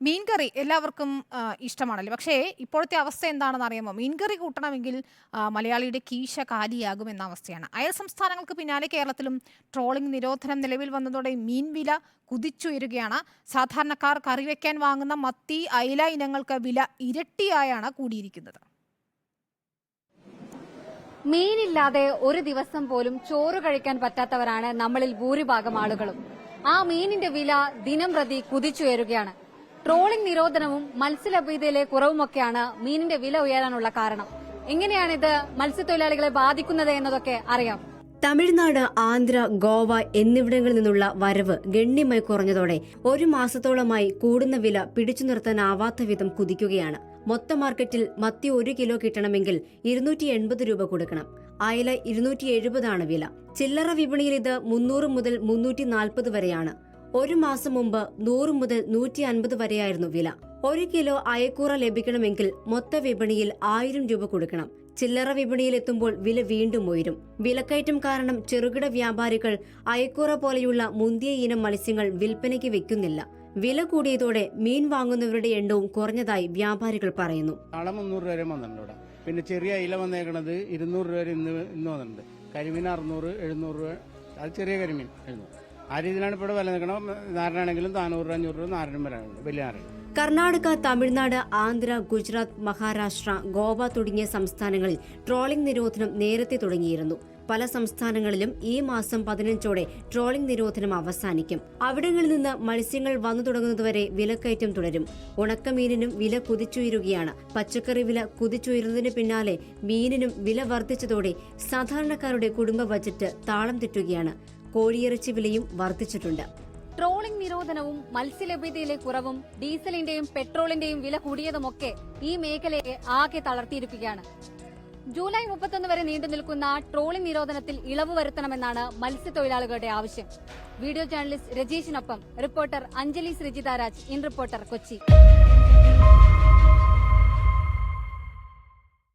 മീൻകറി എല്ലാവർക്കും ഇഷ്ടമാണല്ലോ. പക്ഷേ ഇപ്പോഴത്തെ അവസ്ഥ എന്താണെന്ന് അറിയാമോ? മീൻകറി കൂട്ടണമെങ്കിൽ മലയാളിയുടെ കീശ കാലിയാകുമെന്ന അവസ്ഥയാണ്. അയൽ സംസ്ഥാനങ്ങൾക്ക് പിന്നാലെ കേരളത്തിലും ട്രോളിംഗ് നിരോധനം നിലവിൽ വന്നതോടെ മീൻ വില കുതിച്ചുയരുകയാണ്. സാധാരണക്കാർ കറി വെക്കാൻ വാങ്ങുന്ന മത്തി, അയല ഇനങ്ങൾക്ക് വില ഇരട്ടിയായാണ് കൂടിയിരിക്കുന്നത്. മീനില്ലാതെ ഒരു ദിവസം പോലും ചോറ് കഴിക്കാൻ പറ്റാത്തവരാണ് നമ്മളിൽ ഭൂരിഭാഗം ആളുകളും. ആ മീനിന്റെ വില ദിനം പ്രതി കുതിച്ചുയരുകയാണ്. ട്രോളിംഗ് നിരോധനവും മത്സ്യലഭ്യതയിലെ കുറവുമൊക്കെയാണ് മീനിന്റെ വില ഉയരാനുള്ള കാരണം. എങ്ങനെയാണിത് മത്സ്യത്തൊഴിലാളികളെ ബാധിക്കുന്നത് എന്നതൊക്കെ അറിയാം. തമിഴ്നാട്, ആന്ധ്ര, ഗോവ എന്നിവിടങ്ങളിൽ നിന്നുള്ള വരവ് ഗണ്യമായി കുറഞ്ഞതോടെ ഒരു മാസത്തോളമായി കൂടുന്ന വില പിടിച്ചു നിർത്താനാവാത്ത വിധം കുതിക്കുകയാണ്. മൊത്ത മാർക്കറ്റിൽ മത്തി 1 കിലോ കിട്ടണമെങ്കിൽ 280 രൂപ കൊടുക്കണം. അയല 270 വില. ചില്ലറ വിപണിയിൽ ഇത് 300 മുതൽ 340 വരെയാണ്. ഒരു മാസം മുമ്പ് 100 മുതൽ 150 വരെയായിരുന്നു വില. 1 കിലോ അയക്കൂറ ലഭിക്കണമെങ്കിൽ മൊത്ത വിപണിയിൽ 1000 രൂപ കൊടുക്കണം. ചില്ലറ വിപണിയിൽ എത്തുമ്പോൾ വില വീണ്ടും ഉയരും. വിലക്കയറ്റം കാരണം ചെറുകിട വ്യാപാരികൾ അയക്കൂറ പോലെയുള്ള മുന്തിയ ഇനം മത്സ്യങ്ങൾ വിൽപ്പനയ്ക്ക് വെക്കുന്നില്ല. വില കൂടിയതോടെ മീൻ വാങ്ങുന്നവരുടെ എണ്ണവും കുറഞ്ഞതായി വ്യാപാരികൾ പറയുന്നു. 300 രൂപ വരെ വന്നിട്ടുണ്ട് ഇവിടെ. പിന്നെ ചെറിയ അയില വന്നേക്കണത് 200 രൂപ വരെ ഇന്ന് വന്നിട്ടുണ്ട്. കരിമീൻ 600, 700 രൂപ. അത് ചെറിയ കരിമീൻ 700. ആ രീതിയിലാണ് ഇപ്പോൾ വില നിൽക്കണം. നാരനാണെങ്കിലും 400, 500 രൂപ നാരനും വരാനുണ്ട്. വലിയ നാരൻ. കർണാടക, തമിഴ്നാട്, ആന്ധ്ര, ഗുജറാത്ത്, മഹാരാഷ്ട്ര, ഗോവ തുടങ്ങിയ സംസ്ഥാനങ്ങളിൽ ട്രോളിംഗ് നിരോധനം നേരത്തെ തുടങ്ങിയിരുന്നു. പല സംസ്ഥാനങ്ങളിലും ഈ മാസം 15ഓടെ ട്രോളിംഗ് നിരോധനം അവസാനിക്കും. അവിടങ്ങളിൽ നിന്ന് മത്സ്യങ്ങൾ വന്നു തുടങ്ങുന്നതുവരെ വിലക്കയറ്റം തുടരും. ഉണക്കമീനിനും വില കുതിച്ചുയരുകയാണ്. പച്ചക്കറി വില കുതിച്ചുയരുന്നതിന് പിന്നാലെ മീനിനും വില വർദ്ധിച്ചതോടെ സാധാരണക്കാരുടെ കുടുംബ ബജറ്റ് താളം തെറ്റുകയാണ്. കോഴിയിറച്ചി വിലയും വർദ്ധിച്ചിട്ടുണ്ട്. ട്രോളിംഗ് നിരോധനവും മത്സ്യലഭ്യതയിലെ കുറവും ഡീസലിന്റെയും പെട്രോളിന്റെയും വില കൂടിയതുമൊക്കെ ഈ മേഖലയെ ആകെ തളർത്തിയിരിക്കുകയാണ്. ജൂലൈ 31 വരെ നീണ്ടു നിൽക്കുന്ന ട്രോളിംഗ് നിരോധനത്തിൽ ഇളവ് വരുത്തണമെന്നാണ് മത്സ്യത്തൊഴിലാളികളുടെ ആവശ്യം. വീഡിയോ ജേർണലിസ്റ്റ് രജീഷിനൊപ്പം reporter Anjali Sreejitharaj, in reporter, Kochi.